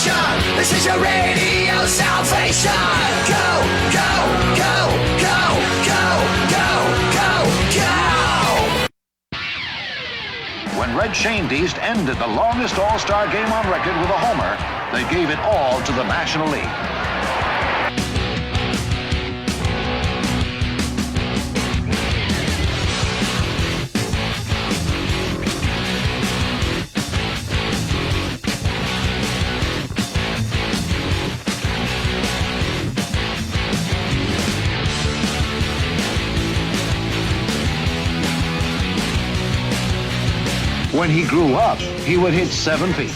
station. This is your radio salvation. Go, go, go, go, go, go, go, go. When Red Schoendienst ended the longest All-Star game on record with a homer, they gave it all to the National League. When he grew up, he would hit 7 feet.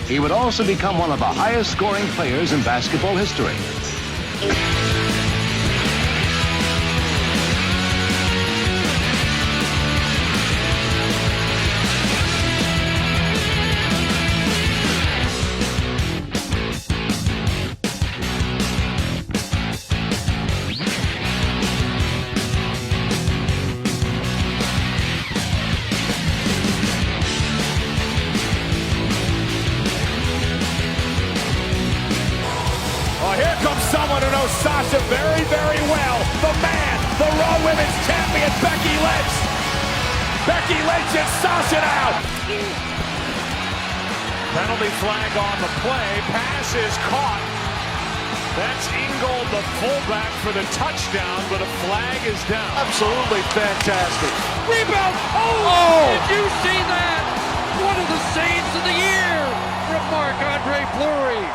He would also become one of the highest scoring players in basketball history. Sasha very, very well. The man, the Raw Women's Champion, Becky Lynch. Becky Lynch and Sasha out. Penalty flag on the play. Pass is caught. That's Ingold, the fullback, for the touchdown, but a flag is down. Absolutely fantastic. Rebound. Oh! Did you see that? One of the saves of the year from Marc-Andre Fleury.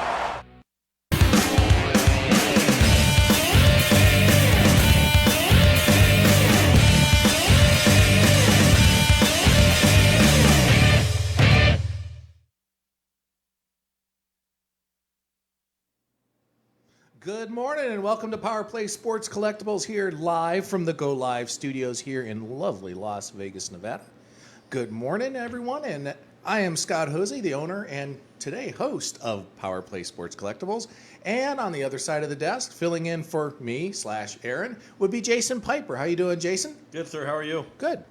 Good morning and welcome to Power Play Sports Collectibles here live from the Go Live studios here in lovely Las Vegas, Nevada. Good morning, everyone, and I am Scott Hosey, the owner and today host of Power Play Sports Collectibles. And on the other side of the desk, filling in for me / Aaron, would be Jason Piper. How you doing, Jason? Good, sir. How are you? Good.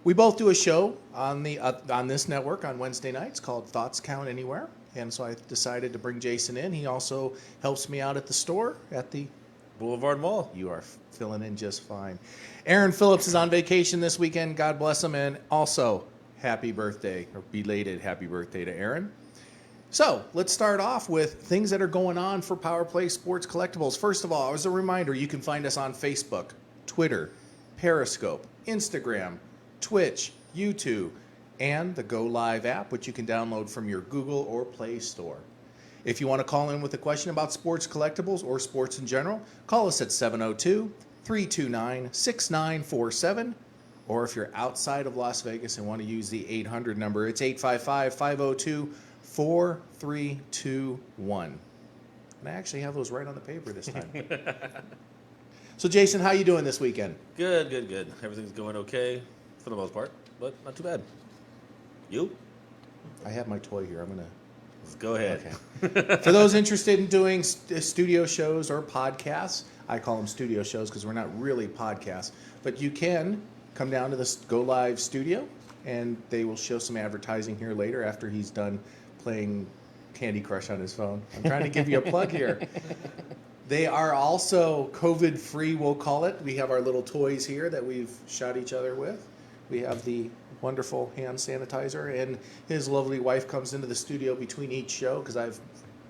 We both do a show on this network on Wednesday nights called Thoughts Count Anywhere. And so I decided to bring Jason in. He also helps me out at the store at the Boulevard Mall. You are filling in just fine. Aaron Phillips is on vacation this weekend. God bless him. And also, happy birthday, or belated happy birthday to Aaron. So let's start off with things that are going on for Power Play Sports Collectibles. First of all, as a reminder, you can find us on Facebook, Twitter, Periscope, Instagram, Twitch, YouTube, and the Go Live app, which you can download from your Google or Play Store. If you want to call in with a question about sports collectibles or sports in general, call us at 702-329-6947. Or if you're outside of Las Vegas and want to use the 800 number, it's 855-502-4321. And I actually have those right on the paper this time. So Jason, how you doing this weekend? Good. Everything's going okay for the most part, but not too bad. You? I have my toy here. Let's go ahead. Okay. For those interested in doing studio shows or podcasts, I call them studio shows because we're not really podcasts, but you can come down to the Go Live studio and they will show some advertising here later after he's done playing Candy Crush on his phone. I'm trying to give you a plug here. They are also COVID-free, we'll call it. We have our little toys here that we've shot each other with. We have the wonderful hand sanitizer, and his lovely wife comes into the studio between each show because I've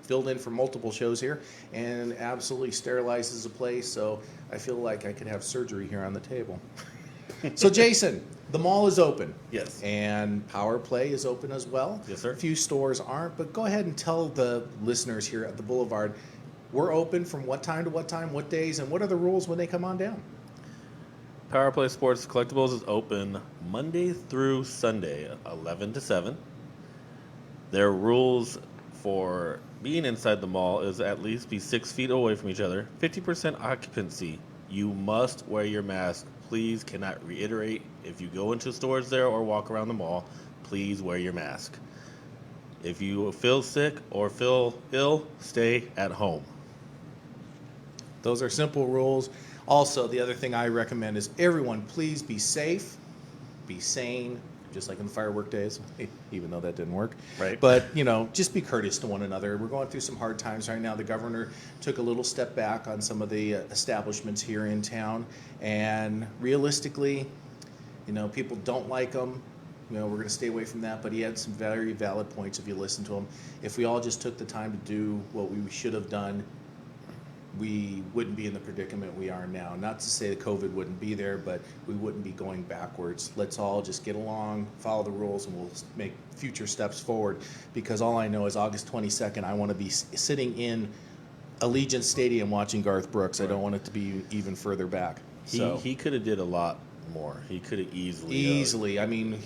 filled in for multiple shows here and absolutely sterilizes the place, so I feel like I could have surgery here on the table. So Jason, the mall is open. Yes. And Power Play is open as well. Yes, sir. A few stores aren't, but go ahead and tell the listeners here at the Boulevard, we're open from what time to what time, what days, and what are the rules when they come on down? Power Play Sports Collectibles is open Monday through Sunday, 11 to 7. Their rules for being inside the mall is at least be 6 feet away from each other, 50% occupancy. You must wear your mask. Please, cannot reiterate, if you go into stores there or walk around the mall, please wear your mask. If you feel sick or feel ill, stay at home. Those are simple rules. Also, the other thing I recommend is everyone please be safe, be sane, just like in the firework days, even though that didn't work. Right. But, just be courteous to one another. We're going through some hard times right now. The governor took a little step back on some of the establishments here in town. And realistically, people don't like him. We're going to stay away from that. But he had some very valid points if you listen to him. If we all just took the time to do what we should have done, we wouldn't be in the predicament we are now. Not to say that COVID wouldn't be there, but we wouldn't be going backwards. Let's all just get along, follow the rules, and we'll make future steps forward. Because all I know is August 22nd, I want to be sitting in Allegiant Stadium watching Garth Brooks. I don't want it to be even further back. He could have did a lot more. He could have easily. Easily. I mean,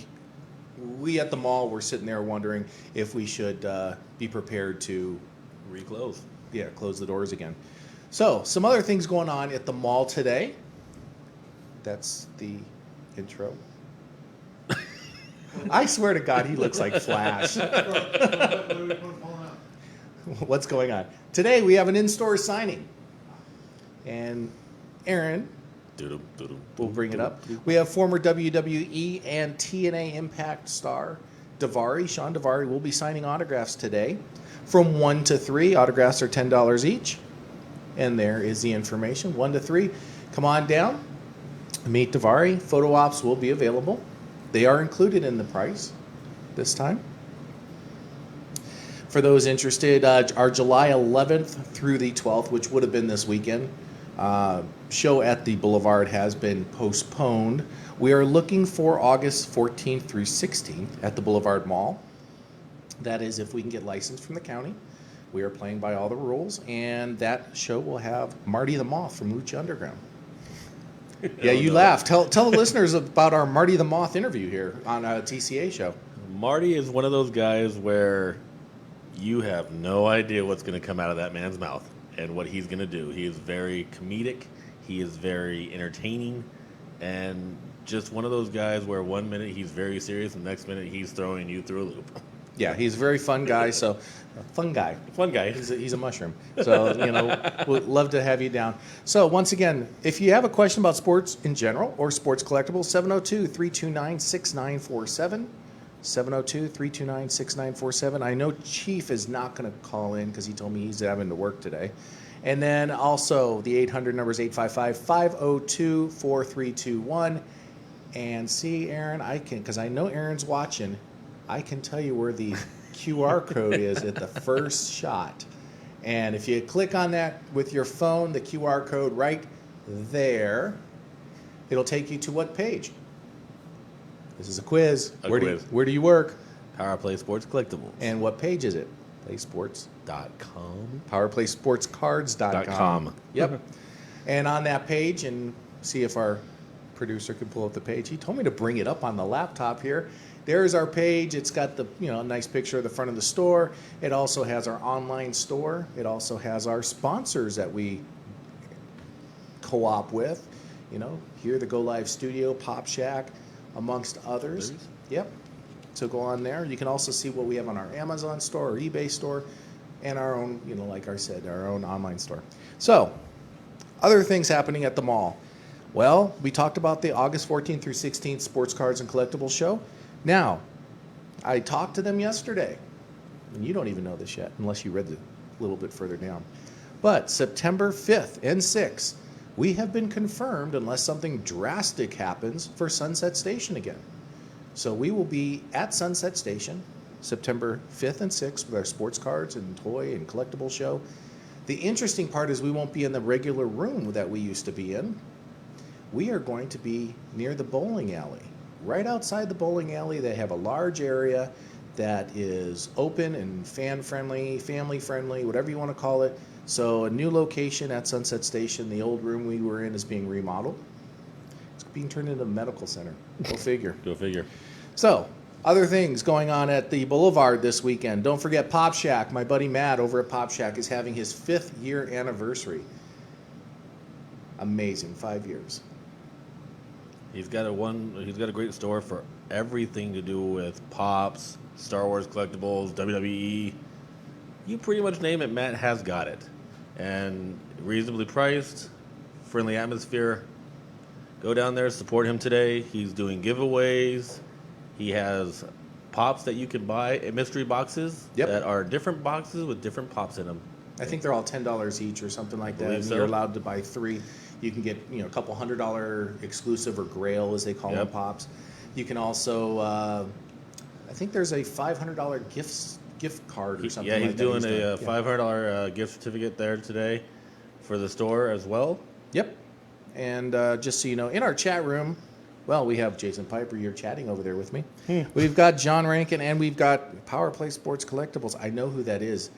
we at the mall were sitting there wondering if we should be prepared to reclose. Yeah, close the doors again. So, some other things going on at the mall today. That's the intro. I swear to God, he looks like Flash. What's going on? Today, we have an in-store signing. And Aaron will bring it up. We have former WWE and TNA Impact star Sean Daivari will be signing autographs today. From 1 to 3, autographs are $10 each. And there is the information, 1 to 3. Come on down, meet Daivari. Photo ops will be available. They are included in the price this time. For those interested, our July 11th through the 12th, which would have been this weekend, show at the Boulevard has been postponed. We are looking for August 14th through 16th at the Boulevard Mall. That is if we can get licensed from the county. We are playing by all the rules, and that show will have Marty the Moth from Lucha Underground. Yeah, you laugh. Tell the listeners about our Marty the Moth interview here on a TCA show. Marty is one of those guys where you have no idea what's going to come out of that man's mouth and what he's going to do. He is very comedic. He is very entertaining, and just one of those guys where 1 minute he's very serious, and the next minute he's throwing you through a loop. Yeah, he's a very fun guy. So, fun guy. He's a mushroom. So, we'd love to have you down. So, once again, if you have a question about sports in general or sports collectibles, 702-329-6947. 702-329-6947. I know Chief is not going to call in because he told me he's having to work today. And then also the 800 number is 855-502-4321. And see, Aaron, because I know Aaron's watching, I can tell you where the QR code is at the first shot. And if you click on that with your phone, the QR code right there, it'll take you to what page? This is a quiz. Where do you work? Power Play Sports Collectibles. And what page is it? PlaySports.com. PowerPlaySportsCards.com. Yep. And on that page, and see if our producer can pull up the page. He told me to bring it up on the laptop here. There's our page. It's got the nice picture of the front of the store. It also has our online store. It also has our sponsors that we co-op with. Here the Go Live Studio, Pop Shack, amongst others. Yep. So go on there. You can also see what we have on our Amazon store or eBay store and our own, like I said, our own online store. So, other things happening at the mall. Well, we talked about the August 14th through 16th Sports Cards and Collectibles show. Now, I talked to them yesterday, and you don't even know this yet, unless you read a little bit further down. But September 5th and 6th, we have been confirmed, unless something drastic happens, for Sunset Station again. So we will be at Sunset Station September 5th and 6th with our sports cards and toy and collectible show. The interesting part is we won't be in the regular room that we used to be in. We are going to be near the bowling alley. Right outside the bowling alley, they have a large area that is open and fan-friendly, family-friendly, whatever you want to call it. So a new location at Sunset Station. The old room we were in is being remodeled. It's being turned into a medical center. Go figure. Go figure. So, other things going on at the Boulevard this weekend. Don't forget Pop Shack. My buddy Matt over at Pop Shack is having his 5th year anniversary. Amazing, 5 years. He's got a great store for everything to do with Pops, Star Wars collectibles, WWE. You pretty much name it, Matt has got it. And reasonably priced, friendly atmosphere. Go down there, support him today. He's doing giveaways. He has pops that you can buy in mystery boxes that are different boxes with different pops in them. I think they're all $10 each or something like that. And so. You're allowed to buy 3. You can get a couple $100 exclusive or Grail as they call them pops. You can also, I think there's a $500 gift card or something. Yeah, he's doing a $500 gift certificate there today for the store as well. Yep. And just so you know, in our chat room, well, we have Jason Piper. You're chatting over there with me. We've got John Rankin, and we've got Power Play Sports Collectibles. I know who that is.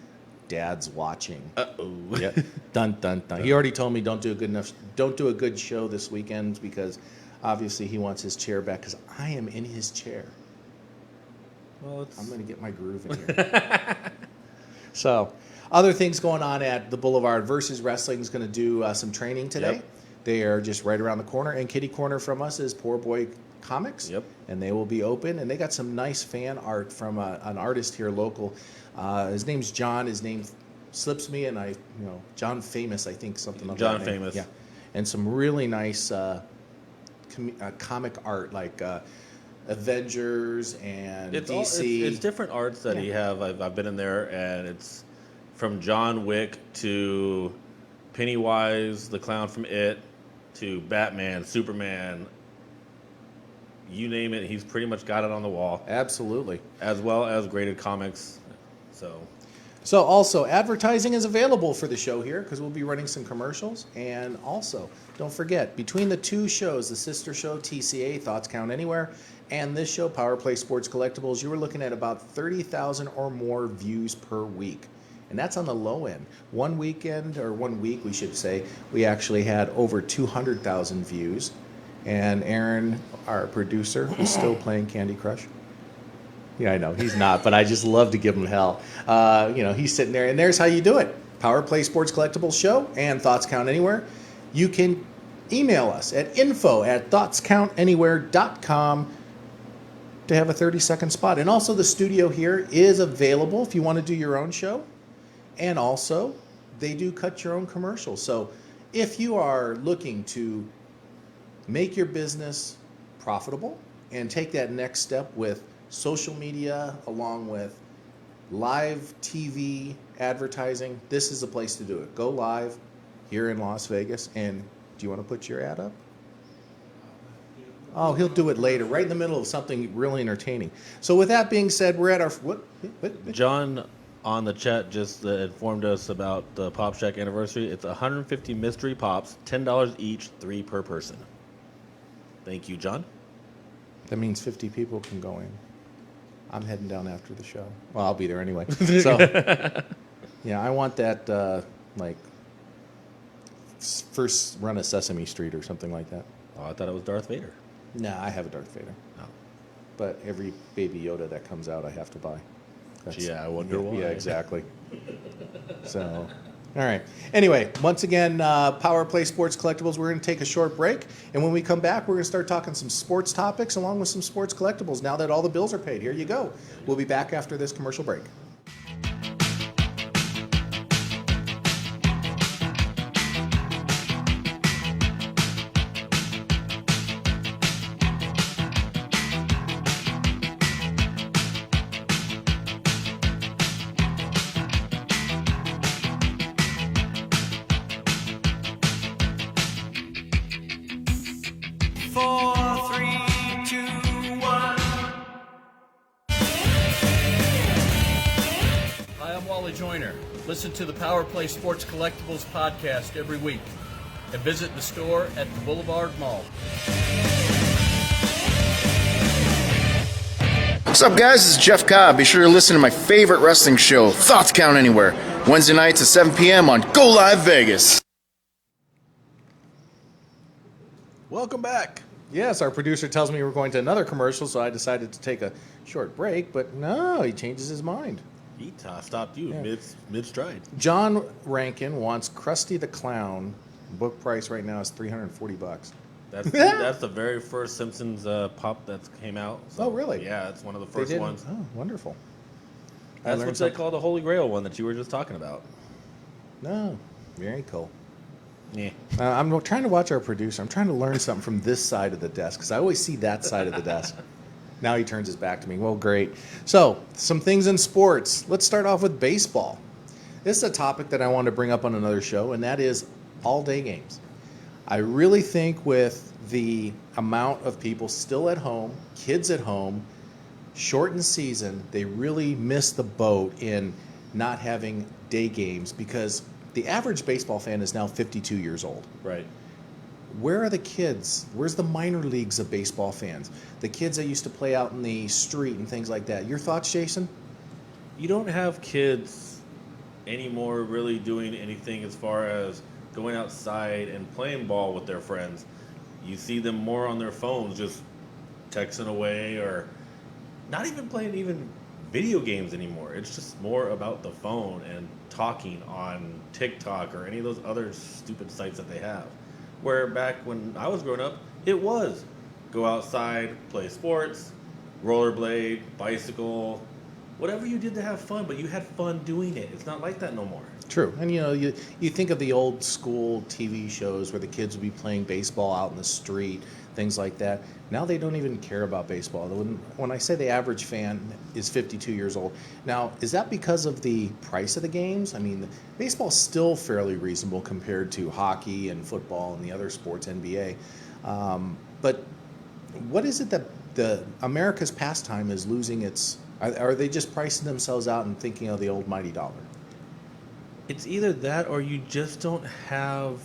Dad's watching. Uh-oh. Yep. Dun dun dun. He already told me don't do a good show this weekend because obviously he wants his chair back because I am in his chair. Well, I'm going to get my groove in here. So, other things going on at the Boulevard. Versus Wrestling is going to do some training today. Yep. They are just right around the corner. And kitty corner from us is Poor Boy Comics. Yep. And they will be open. And they got some nice fan art from an artist here local. His name's John. His name slips me, and John Famous, I think, something like that. John Famous. Yeah. And some really nice comic art like Avengers and DC. It's different arts that he have. I've been in there, and it's from John Wick to Pennywise, the clown from It, to Batman, Superman. You name it, he's pretty much got it on the wall. Absolutely. As well as graded comics. So also, advertising is available for the show here because we'll be running some commercials. And also, don't forget, between the 2 shows, the sister show, TCA, Thoughts Count Anywhere, and this show, Power Play Sports Collectibles, you were looking at about 30,000 or more views per week. And that's on the low end. 1 weekend, or 1 week, we should say, we actually had over 200,000 views. And Aaron, our producer, is still playing Candy Crush. Yeah, I know. He's not, but I just love to give him hell. He's sitting there, and there's how you do it. Power Play Sports Collectibles Show and Thoughts Count Anywhere. You can email us at info@thoughtscountanywhere.com to have a 30-second spot. And also the studio here is available if you want to do your own show. And also, they do cut your own commercials. So if you are looking to make your business profitable and take that next step with social media along with live TV advertising, this is the place to do it. Go live here in Las Vegas. And do you want to put your ad up? Oh, he'll do it later, right in the middle of something really entertaining. So with that being said, we're at our... What? John on the chat just informed us about the Pop Shack anniversary. It's 150 mystery pops, $10 each, 3 per person. Thank you, John. That means 50 people can go in. I'm heading down after the show. Well, I'll be there anyway. So, yeah, I want that, first run of Sesame Street or something like that. Oh, I thought it was Darth Vader. Nah, I have a Darth Vader. Oh. But every Baby Yoda that comes out, I have to buy. I wonder why. Yeah, exactly. So, all right. Anyway, once again, Power Play Sports Collectibles, we're going to take a short break. And when we come back, we're going to start talking some sports topics along with some sports collectibles now that all the bills are paid. Here you go. We'll be back after this commercial break. Listen to the Power Play Sports Collectibles podcast every week and visit the store at the Boulevard Mall. What's up, guys? This is Jeff Cobb. Be sure to listen to my favorite wrestling show, Thoughts Count Anywhere, Wednesday nights at 7 p.m. on Go Live Vegas. Welcome back. Yes, our producer tells me we're going to another commercial, so I decided to take a short break, but no, he changes his mind. He stopped you mid-stride. John Rankin wants Krusty the Clown. Book price right now is $340. That's the very first Simpsons pop that came out. So, oh, really? Yeah, it's one of the first ones. Oh, wonderful. That's what they call the Holy Grail one that you were just talking about. No, very cool. Yeah. I'm trying to watch our producer. I'm trying to learn something from this side of the desk because I always see that side of the desk. Now he turns his back to me. Well, great. So, some things in sports. Let's start off with baseball. This is a topic that I want to bring up on another show, and that is all-day games. I really think with the amount of people still at home, kids at home, shortened season, they really missed the boat in not having day games because the average baseball fan is now 52 years old. Right. Where are the kids? Where's the minor leagues of baseball fans? The kids that used to play out in the street and things like that. Your thoughts, Jason? You don't have kids anymore really doing anything as far as going outside and playing ball with their friends. You see them more on their phones, just texting away or not even playing even video games anymore. It's just more about the phone and talking on TikTok or any of those other stupid sites that they have. Where back when I was growing up, it was go outside, play sports, rollerblade, bicycle, whatever you did to have fun, but you had fun doing it. It's not like that no more. True. And you think of the old school TV shows where the kids would be playing baseball out in the street, things like that. Now they don't even care about baseball. When I say the average fan is 52 years old, now is that because of the price of the games? I mean, baseball's still fairly reasonable compared to hockey and football and the other sports, NBA. But what is it that the America's pastime is losing its? Are they just pricing themselves out and thinking of the old mighty dollar? It's either that or you just don't have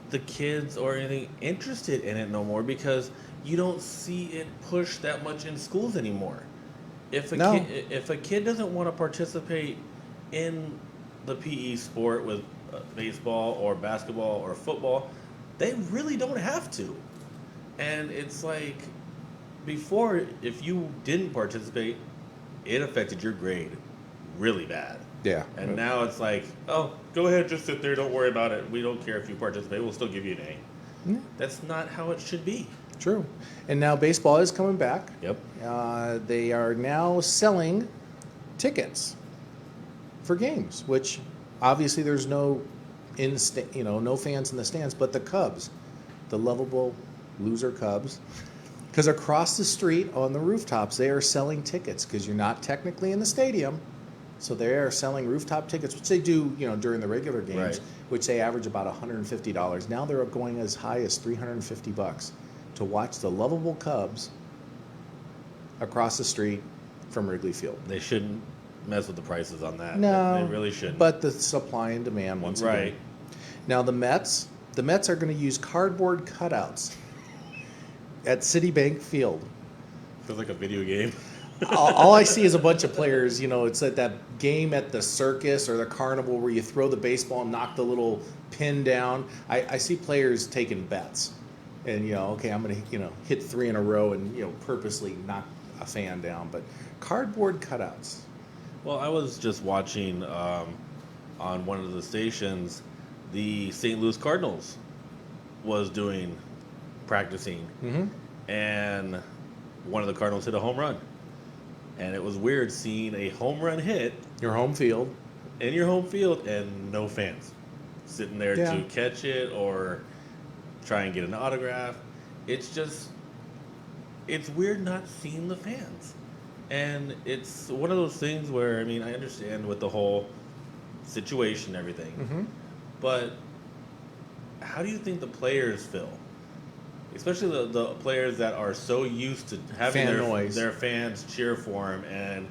the kids or anything interested in it no more because you don't see it pushed that much in schools anymore. If a kid doesn't want to participate in the PE sport with baseball or basketball or football, they really don't have to. And it's like before, if you didn't participate, it affected your grade really bad. Yeah. And now it's like, oh, go ahead, just sit there, don't worry about it. We don't care if you participate, we'll still give you an A. Yeah. That's not how it should be. True. And now baseball is coming back. Yep. They are now selling tickets for games, which obviously there's no no fans in the stands, but the Cubs, the lovable loser Cubs, because across the street on the rooftops they are selling tickets because you're not technically in the stadium. So they are selling rooftop tickets, which they do, during the regular games, right, which they average about $150. Now they're going as high as $350 to watch the lovable Cubs across the street from Wrigley Field. They shouldn't mess with the prices on that. No, they really shouldn't. But the supply and demand once again. Right. Now the Mets are going to use cardboard cutouts at Citibank Field. Feels like a video game. All I see is a bunch of players, it's like that game at the circus or the carnival where you throw the baseball and knock the little pin down. I see players taking bets. And, okay, I'm going to, hit 3 in a row and, purposely knock a fan down. But cardboard cutouts. Well, I was just watching on one of the stations, the St. Louis Cardinals was practicing. Mm-hmm. And one of the Cardinals hit a home run. And it was weird seeing a home run hit Your home field. in your home field and no fans sitting there to catch it or try and get an autograph. It's weird not seeing the fans. And it's one of those things where, I understand with the whole situation and everything. Mm-hmm. But how do you think the players feel? Especially the players that are so used to having their fans cheer for them and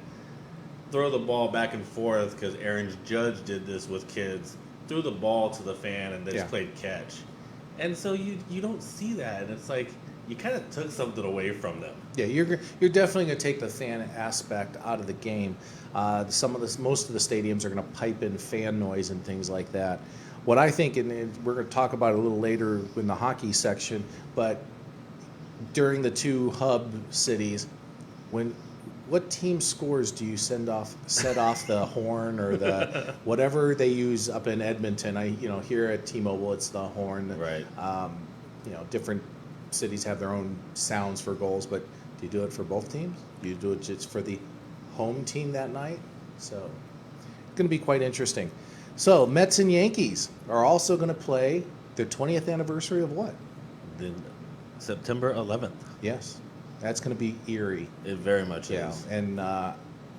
throw the ball back and forth, because Aaron Judge did this with kids, threw the ball to the fan and they just played catch. And so you don't see that, and it's like you kind of took something away from them. Yeah, you're definitely going to take the fan aspect out of the game. Most of the stadiums are going to pipe in fan noise and things like that. What I think, and we're going to talk about it a little later in the hockey section, but during the two hub cities, what team scores do you set off the horn or the whatever they use up in Edmonton? Here at T-Mobile it's the horn. Right. Different cities have their own sounds for goals, but do you do it for both teams? Do you do it just for the home team that night? So it's going to be quite interesting. So Mets and Yankees are also going to play their 20th anniversary of what? Then September 11th. Yes. That's going to be eerie. It very much Yeah, is. and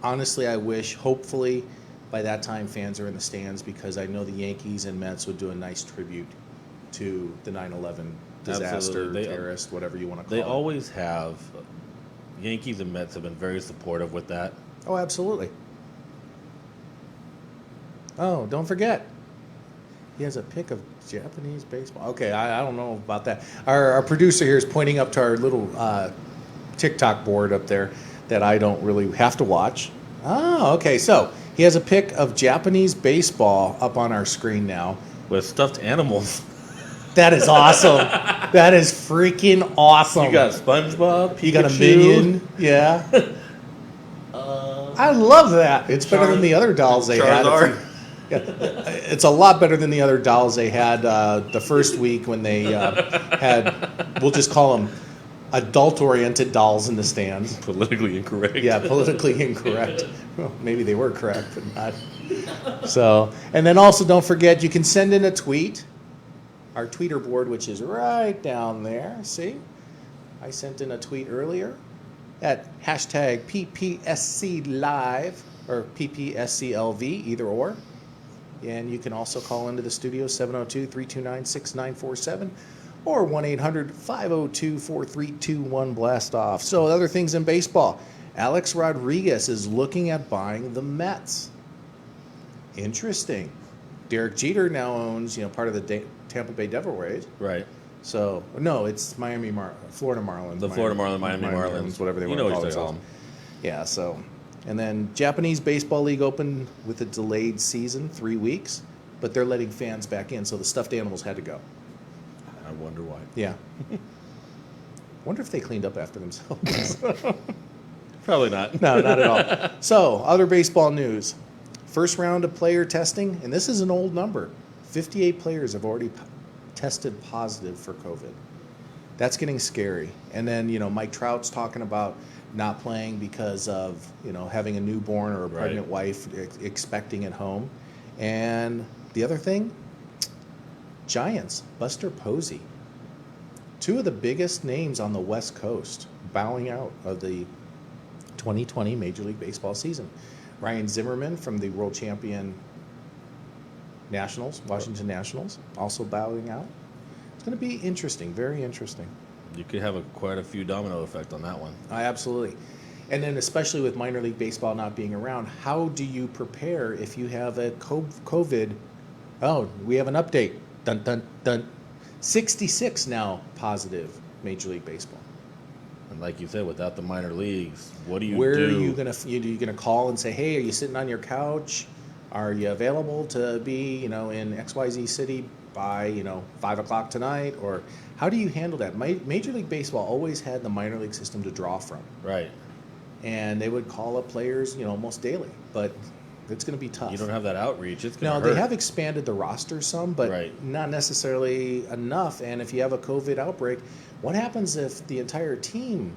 honestly, I wish, hopefully, by that time fans are in the stands because I know the Yankees and Mets would do a nice tribute to the 9/11 disaster, Absolutely. terrorist, whatever you want to call They it. always have. Yankees and Mets have been very supportive with that. Oh, absolutely. Oh, don't forget. He has a pic of Japanese baseball. Okay, I don't know about that. Our producer here is pointing up to our little TikTok board up there that I don't really have to watch. Oh, okay. So he has a pic of Japanese baseball up on our screen now. With stuffed animals. That is awesome. That is freaking awesome. You got SpongeBob, Pikachu. You got a minion. Yeah. I love that. It's better than the other dolls they had. Charizard. Yeah, it's a lot better than the other dolls they had the first week when they had, we'll just call them adult-oriented dolls in the stands. Politically incorrect. Yeah, politically incorrect. Well, maybe they were correct, but not. So, and then also don't forget, you can send in a tweet. Our tweeter board, which is right down there. See? I sent in a tweet earlier at hashtag PPSC Live or PPSCLV, either or. And you can also call into the studio 702-329-6947 or 1-800-502-4321 blast off. So other things in baseball. Alex Rodriguez is looking at buying the Mets. Interesting. Derek Jeter now owns, part of the Tampa Bay Devil Rays. Right. So, no, it's Florida Marlins. The Florida Marlins, Miami Marlins. whatever they You want know to what call they call themselves. Yeah, so. And then Japanese Baseball League opened with a delayed season, 3 weeks, but they're letting fans back in, so the stuffed animals had to go. I wonder why. Yeah. Wonder if they cleaned up after themselves. Probably not. No, not at all. So, other baseball news. First round of player testing, and this is an old number. 58 players have already tested positive for COVID. That's getting scary. And then, Mike Trout's talking about not playing because of, having a newborn or a pregnant wife expecting at home. And the other thing, Giants, Buster Posey. Two of the biggest names on the West Coast bowing out of the 2020 Major League Baseball season. Ryan Zimmerman from the world champion Nationals, Washington Nationals, also bowing out. It's going to be interesting, very interesting. You could have quite a few domino effect on that one. Absolutely. And then especially with minor league baseball not being around, how do you prepare if you have a COVID? Oh, we have an update. Dun, dun, dun. 66 now positive Major League Baseball. And like you said, without the minor leagues, what do you Where do? are you gonna call and say, hey, are you sitting on your couch? Are you available to be, in XYZ city by, 5 o'clock tonight? Or how do you handle that? Major League Baseball always had the minor league system to draw from. Right. And they would call up players, almost daily. But it's going to be tough. You don't have that outreach. It's going to No, hurt. they have expanded the roster some, but not necessarily enough. And if you have a COVID outbreak, what happens if the entire team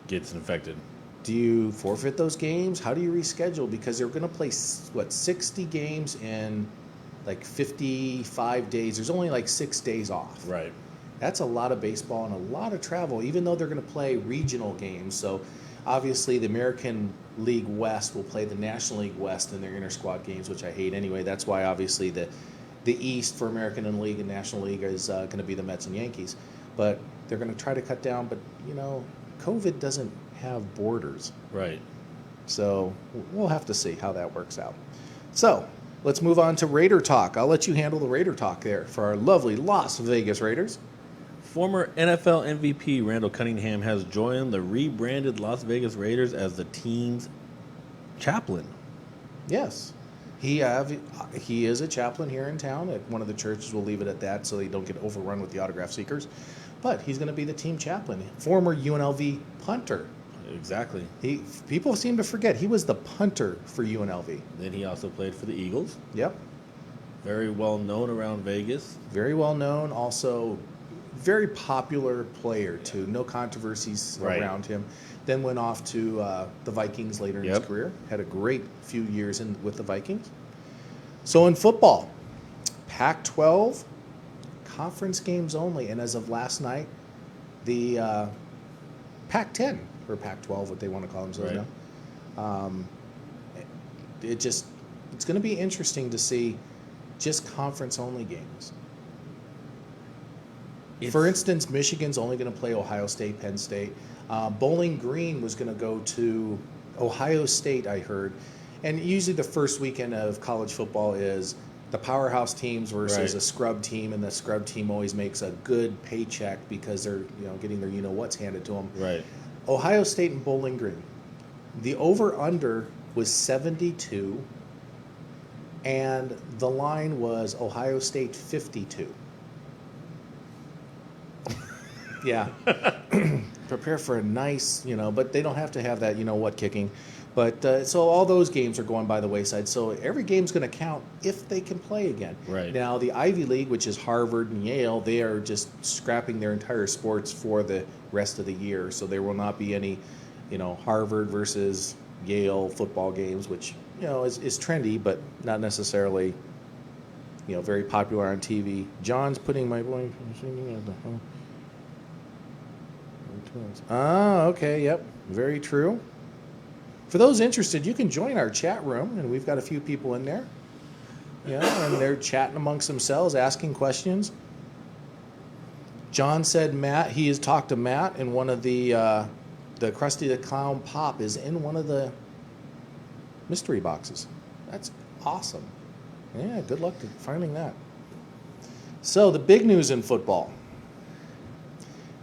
gets infected? Do you forfeit those games? How do you reschedule? Because they're going to play, 60 games in 55 days. There's only 6 days off. Right. That's a lot of baseball and a lot of travel, even though they're going to play regional games. So obviously the American League West will play the National League West in their inter-squad games, which I hate anyway. That's why obviously the East for American League and National League is going to be the Mets and Yankees. But they're going to try to cut down. But, COVID doesn't have borders. Right. So we'll have to see how that works out. So let's move on to Raider talk. I'll let you handle the Raider talk there for our lovely Las Vegas Raiders. Former NFL MVP Randall Cunningham has joined the rebranded Las Vegas Raiders as the team's chaplain. Yes. He is a chaplain here in town at one of the churches. We'll leave it at that so they don't get overrun with the autograph seekers. But he's going to be the team chaplain. Former UNLV punter. Exactly. People seem to forget he was the punter for UNLV. Then he also played for the Eagles. Yep. Very well known around Vegas. Very well known. Also, very popular player too. No controversies around him. Then went off to the Vikings later in his career. Had a great few years with the Vikings. So in football, Pac-12, conference games only. And as of last night, the Pac-10 or Pac-12, what they want to call themselves Right. now. It's going to be interesting to see just conference-only games. For instance, Michigan's only going to play Ohio State, Penn State. Bowling Green was going to go to Ohio State, I heard. And usually the first weekend of college football is the powerhouse teams versus Right. a scrub team, and the scrub team always makes a good paycheck because they're getting their what's handed to them. Right. Ohio State and Bowling Green. The over-under was 72, and the line was Ohio State 52. Yeah. Prepare for a nice, but they don't have to have that, what kicking. But so all those games are going by the wayside. So every game's going to count if they can play again. Right. Now, the Ivy League, which is Harvard and Yale, they are just scrapping their entire sports for the rest of the year. So there will not be any, Harvard versus Yale football games, which, is trendy, but not necessarily, very popular on TV. John's putting my boy singing at the home. Ah, okay, yep, very true. For those interested, you can join our chat room, and we've got a few people in there. And they're chatting amongst themselves, asking questions. John said he has talked to Matt, and one of the Krusty the Clown pop is in one of the mystery boxes. That's awesome. Yeah, good luck to finding that. So the big news in football.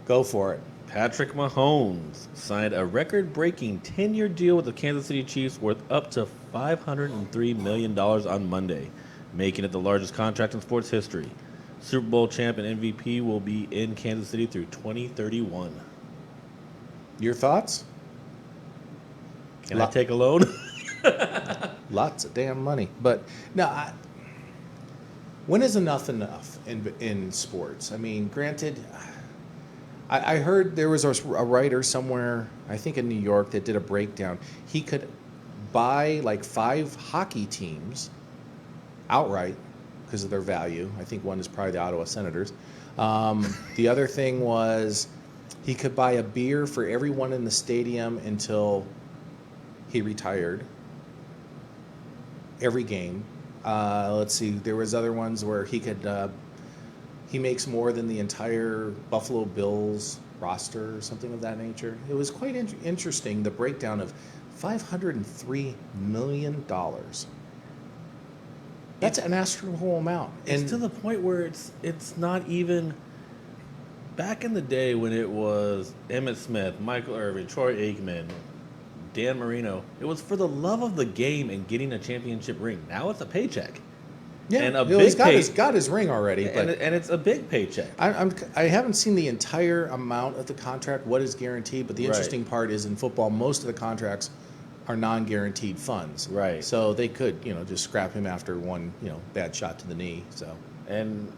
Go for it. Patrick Mahomes signed a record-breaking 10-year deal with the Kansas City Chiefs worth up to $503 million on Monday, making it the largest contract in sports history. Super Bowl champ and MVP will be in Kansas City through 2031. Your thoughts? Can I take a loan? Lots of damn money. But no, when is enough in sports? I mean, granted, I heard there was a writer somewhere, I think in New York, that did a breakdown. He could buy like 5 hockey teams outright because of their value. I think one is probably the Ottawa Senators. The other thing was he could buy a beer for everyone in the stadium until he retired. Every game. Let's see, there was other ones where he could... he makes more than the entire Buffalo Bills roster or something of that nature. It was quite interesting, the breakdown of $503 million. That's an astronomical amount. It's And to the point where it's not even... Back in the day when it was Emmitt Smith, Michael Irvin, Troy Aikman, Dan Marino, it was for the love of the game and getting a championship ring. Now it's a paycheck. yeah, and a he's big got his ring already. But And it's a big paycheck. I haven't seen the entire amount of the contract, what is guaranteed, but the Right. interesting part is in football, most of the contracts are non-guaranteed funds. Right. So they could, just scrap him after one, bad shot to the knee. So, And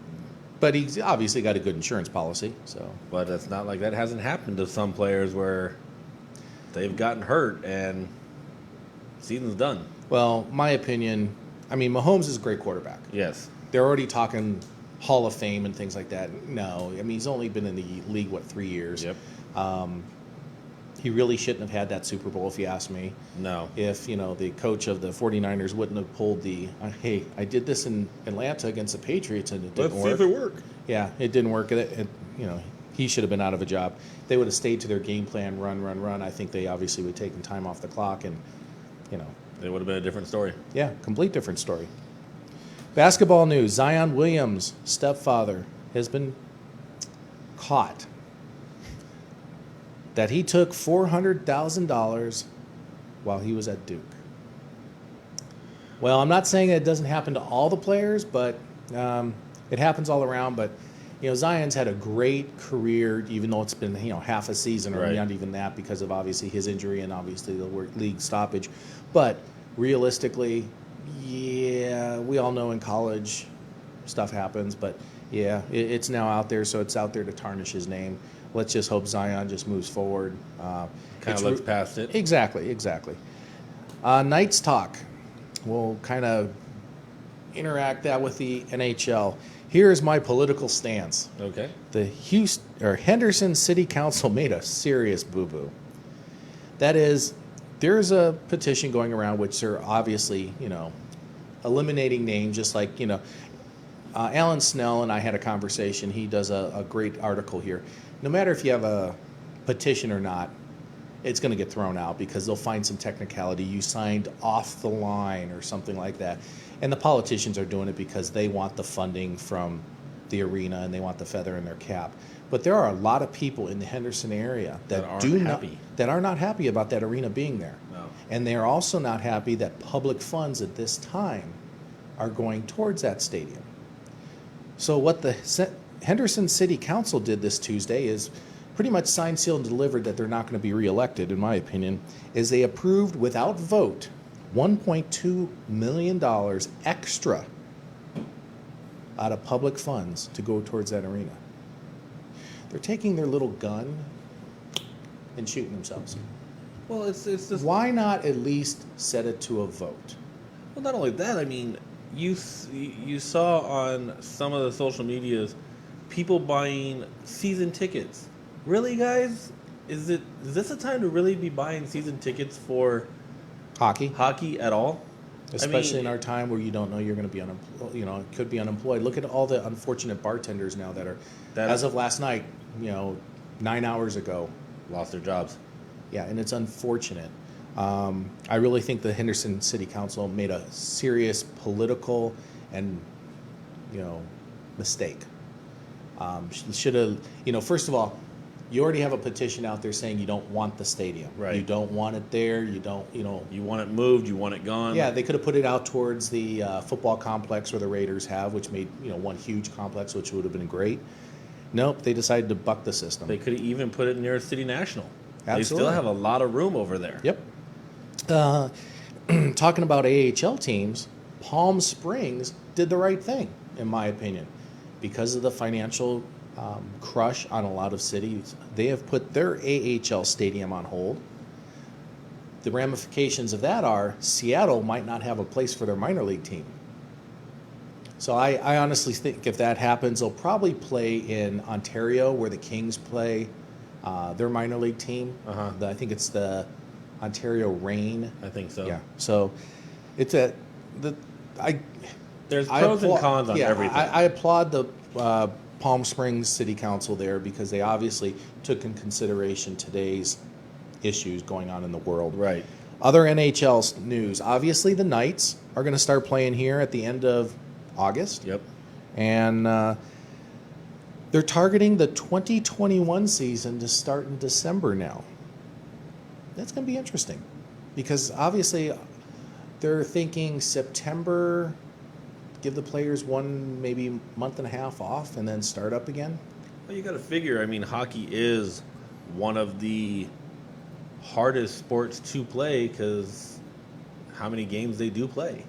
but he's obviously got a good insurance policy. So, but it's not like that hasn't happened to some players where they've gotten hurt and season's done. well, my opinion, I mean, Mahomes is a great quarterback. Yes. They're already talking Hall of Fame and things like that. No, I mean, he's only been in the league, 3 years? Yep. He really shouldn't have had that Super Bowl, if you ask me. No. If, the coach of the 49ers wouldn't have pulled hey, I did this in Atlanta against the Patriots and it didn't work. works. Yeah, it didn't work. He should have been out of a job. They would have stayed to their game plan, run. I think they obviously would have taken time off the clock and, It would have been a different story. yeah, complete different story. Basketball news. Zion Williams' stepfather has been caught that he took $400,000 while he was at Duke. Well, I'm not saying that it doesn't happen to all the players, but it happens all around. But, Zion's had a great career, even though it's been, half a season or Right. not even that because of obviously his injury and obviously the league stoppage. But realistically, yeah, we all know in college stuff happens. But, yeah, it's now out there, so it's out there to tarnish his name. Let's just hope Zion just moves forward. Kind of looks past it. Exactly. Knights talk. We'll kind of interact that with the NHL. Here's my political stance. Okay. The Henderson City Council made a serious boo-boo. That is, there's a petition going around which are obviously, eliminating names, just like, Alan Snell and I had a conversation. He does a great article here. No matter if you have a petition or not, it's going to get thrown out because they'll find some technicality. You signed off the line or something like that. And the politicians are doing it because they want the funding from the arena and they want the feather in their cap. But there are a lot of people in the Henderson area that are not happy about that arena being there. No. And they're also not happy that public funds at this time are going towards that stadium. So what the Henderson City Council did this Tuesday is pretty much signed, sealed, and delivered that they're not going to be reelected, in my opinion, is they approved without vote $1.2 million extra out of public funds to go towards that arena. They're taking their little gun and shooting themselves. Well, it's just... Why not at least set it to a vote? Well, not only that, I mean, you saw on some of the social medias people buying season tickets. Really, guys? Is this a time to really be buying season tickets for hockey at all? Especially in our time where you don't know you're going to be could be unemployed. Look at all the unfortunate bartenders now that as of last night, 9 hours ago, lost their jobs. Yeah, and it's unfortunate. I really think the Henderson City Council made a serious political and, mistake. Should have, first of all, you already have a petition out there saying you don't want the stadium. Right. You don't want it there. You don't, You want it moved. You want it gone. Yeah, they could have put it out towards the football complex where the Raiders have, which made, one huge complex, which would have been great. Nope, they decided to buck the system. They could have even put it near City National. Absolutely. They still have a lot of room over there. Yep. Talking about AHL teams, Palm Springs did the right thing, in my opinion. Because of the financial crush on a lot of cities, they have put their AHL stadium on hold. The ramifications of that are Seattle might not have a place for their minor league team. So I honestly think if that happens, they'll probably play in Ontario where the Kings play their minor league team. I think it's the Ontario Reign. I think so. Yeah. So it's there's pros and cons on everything. I applaud the Palm Springs City Council there because they obviously took in consideration today's issues going on in the world. Right. Other NHL news. Obviously, the Knights are going to start playing here at the end of August. Yep. And they're targeting the 2021 season to start in December now. That's going to be interesting because obviously they're thinking September, give the players one, maybe month and a half off and then start up again. Well, you got to figure, hockey is one of the hardest sports to play because how many games they do play.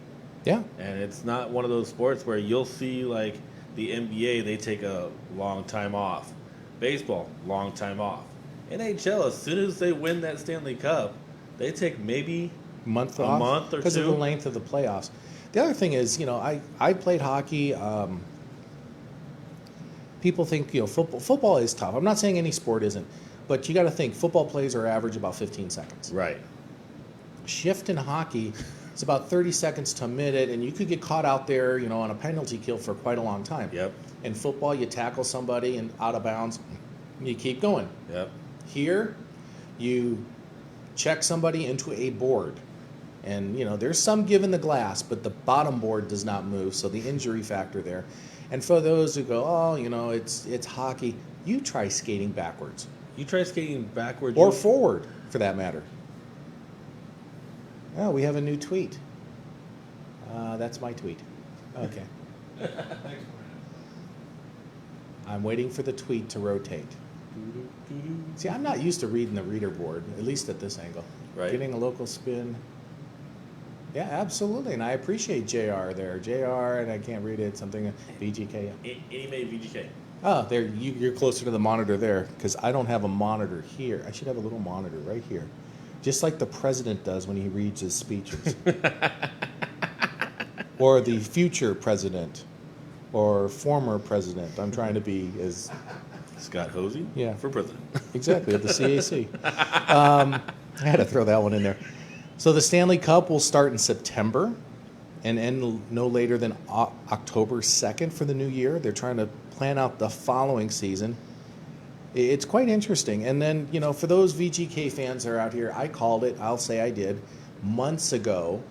Yeah. And it's not one of those sports where you'll see like the NBA, they take a long time off. Baseball, long time off. NHL, as soon as they win that Stanley Cup, they take maybe a month or two. Because of the length of the playoffs. The other thing is, I played hockey. People think, football is tough. I'm not saying any sport isn't, but you got to think football plays are average about 15 seconds. Right. Shift in hockey, it's about 30 seconds to a minute, and you could get caught out there, on a penalty kill for quite a long time. Yep. In football, you tackle somebody and out of bounds, you keep going. Yep. Here, you check somebody into a board. And, there's some give in the glass, but the bottom board does not move, so the injury factor there. And for those who go, it's hockey, you try skating backwards. You try skating backwards. Or forward, for that matter. Oh, we have a new tweet. That's my tweet. Okay. I'm waiting for the tweet to rotate. See, I'm not used to reading the reader board, at least at this angle. Right. Getting a local spin. Yeah, absolutely, and I appreciate JR there. JR, and I can't read it, something, VGK. Anime VGK. Oh, there, you're closer to the monitor there, because I don't have a monitor here. I should have a little monitor right here. Just like the president does when he reads his speeches. or the future president, or former president. I'm trying to be as Scott Hosey? Yeah. For president. exactly at the CAC. I had to throw that one in there. So the Stanley Cup will start in September and end no later than October 2nd for the new year. They're trying to plan out the following season. It's quite interesting. And then, for those VGK fans that are out here, I called it, I'll say I did, months ago.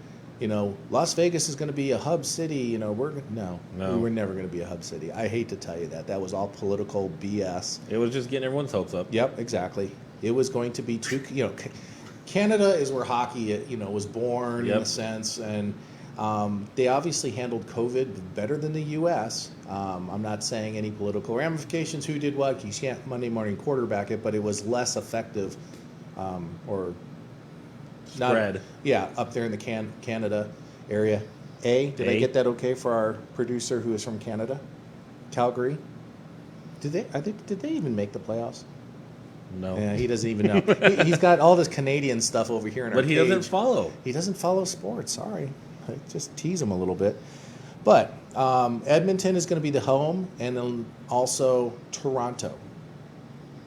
Las Vegas is going to be a hub city. We were never going to be a hub city. I hate to tell you that. That was all political BS. It was just getting everyone's hopes up. Yep, exactly. It was going to be Canada is where hockey, was born in a sense, and they obviously handled COVID better than the U.S. I'm not saying any political ramifications, who did what, you can't Monday morning quarterback it, but it was less effective or spread. Up there in the Canada area. Did I get that okay for our producer who is from Canada? Calgary? Did they even make the playoffs? No. Yeah, he doesn't even know. He's got all this Canadian stuff over here in our But he cage. doesn't follow. He doesn't follow sports. Sorry. I just tease him a little bit. But Edmonton is going to be the home, and then also Toronto.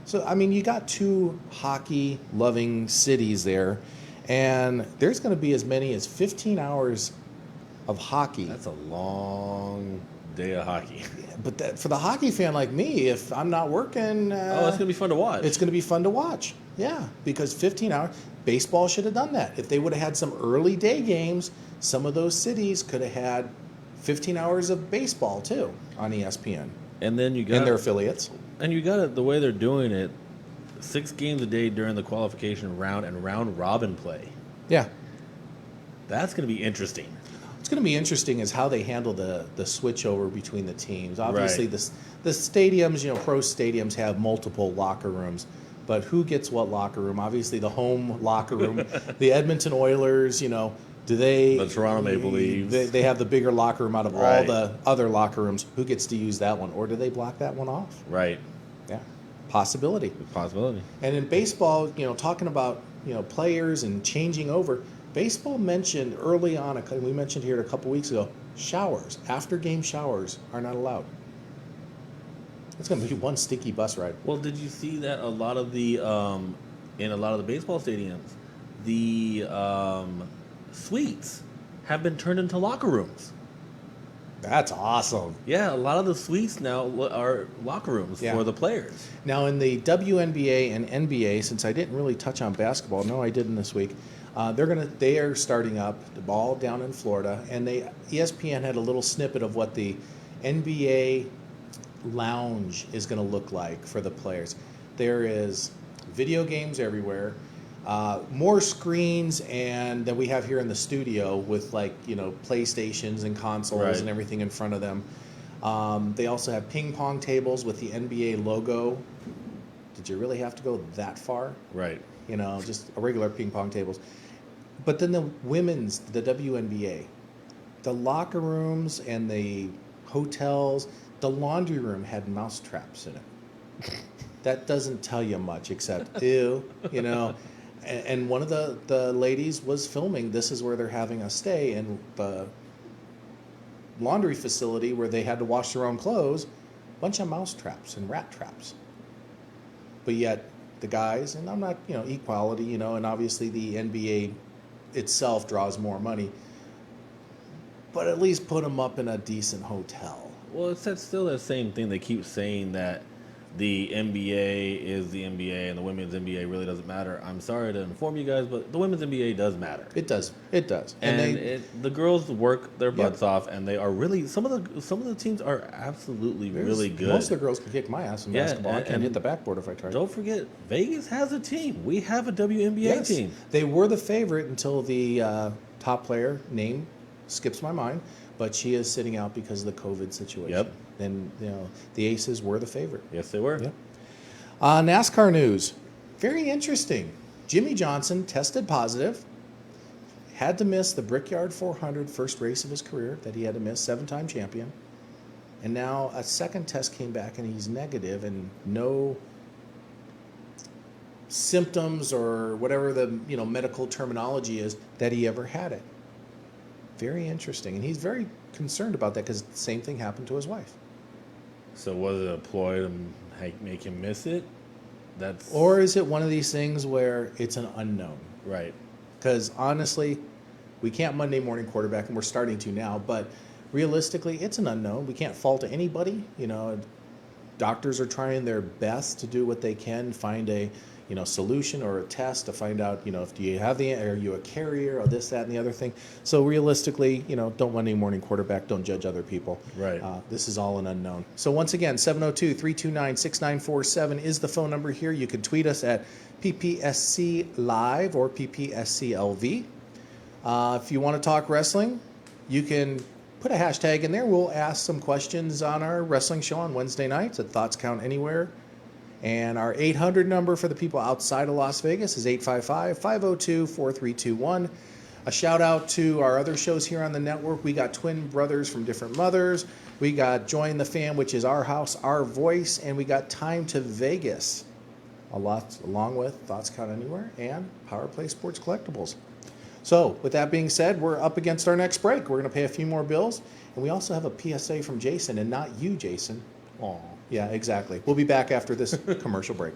So, you got two hockey-loving cities there, and there's going to be as many as 15 hours of hockey. That's a long day of hockey. But for the hockey fan like me, if I'm not working... it's going to be fun to watch. It's going to be fun to watch. Yeah, because 15 hours... Baseball should have done that. If they would have had some early day games, some of those cities could have had 15 hours of baseball, too, on ESPN. And then you got... And their affiliates. And you got it the way they're doing it, 6 games a day during the qualification round and round-robin play. Yeah. That's going to be interesting. What's going to be interesting is how they handle the switch over between the teams. Obviously, Right. the stadiums, pro stadiums have multiple locker rooms, but who gets what locker room? Obviously, the home locker room. The Edmonton Oilers, do they... The Toronto Maple Leafs. They have the bigger locker room out of all Right. the other locker rooms. Who gets to use that one? Or do they block that one off? Right. Yeah, possibility. Possibility. And in baseball, talking about, players and changing over, baseball mentioned early on, we mentioned here a couple weeks ago, showers, after-game showers are not allowed. It's going to be one sticky bus ride. Well, did you see that a lot of the, in a lot of the baseball stadiums, the suites have been turned into locker rooms? That's awesome. Yeah, a lot of the suites now are locker rooms Yeah. for the players. Now, in the WNBA and NBA, since I didn't really touch on basketball, no, I didn't this week. They are starting up the ball down in Florida, and ESPN had a little snippet of what the NBA lounge is going to look like for the players. There is video games everywhere, more screens and that we have here in the studio with PlayStations and consoles Right. and everything in front of them. They also have ping pong tables with the NBA logo. Did you really have to go that far? Right. Just a regular ping pong tables. But then the WNBA, the locker rooms and the hotels, the laundry room had mouse traps in it. That doesn't tell you much except, ew, And one of the ladies was filming, this is where they're having us stay, in the laundry facility where they had to wash their own clothes, bunch of mouse traps and rat traps. But yet the guys, and I'm not, equality, and obviously the NBA itself draws more money, but at least put them up in a decent hotel. Well, it's still that same thing. They keep saying that the NBA is the NBA and the women's NBA really doesn't matter. I'm sorry to inform you guys, but the women's NBA does matter. It does. It does. And the girls work their butts off, and they are really some of the teams are absolutely really good. Most of the girls can kick my ass in basketball. I can't hit the backboard if I try. Don't forget, Vegas has a team. We have a WNBA team. They were the favorite until the top player name skips my mind, but she is sitting out because of the COVID situation. Yep. And the Aces were the favorite. Yes, they were. Yep. NASCAR news, very interesting. Jimmy Johnson tested positive, had to miss the Brickyard 400 first race of his career that he had to miss, 7-time champion. And now a second test came back and he's negative and no symptoms or whatever the medical terminology is that he ever had it. Very interesting. And he's very concerned about that because the same thing happened to his wife. So was it a ploy to make him miss it? Or is it one of these things where it's an unknown? Right. Because honestly, we can't Monday morning quarterback, and we're starting to now, but realistically, it's an unknown. We can't fault anybody. You know, doctors are trying their best to do what they can, find a solution or a test to find out, if do you have are you a carrier or this, that, and the other thing. So realistically, don't Monday morning quarterback, don't judge other people. Right. This is all an unknown. So once again, 702-329-6947 is the phone number here. You can tweet us at PPSC Live or PPSCLV. If you want to talk wrestling, you can put a hashtag in there. We'll ask some questions on our wrestling show on Wednesday nights at Thoughts Count Anywhere. And our 800 number for the people outside of Las Vegas is 855-502-4321. A shout out to our other shows here on the network. We got Twin Brothers from Different Mothers. We got Join the Fam, which is Our House, Our Voice. And we got Time to Vegas, along with Thoughts Count Anywhere and Power Play Sports Collectibles. So with that being said, we're up against our next break. We're going to pay a few more bills. And we also have a PSA from Jason, and not you, Jason. Aw. Yeah, exactly. We'll be back after this commercial break.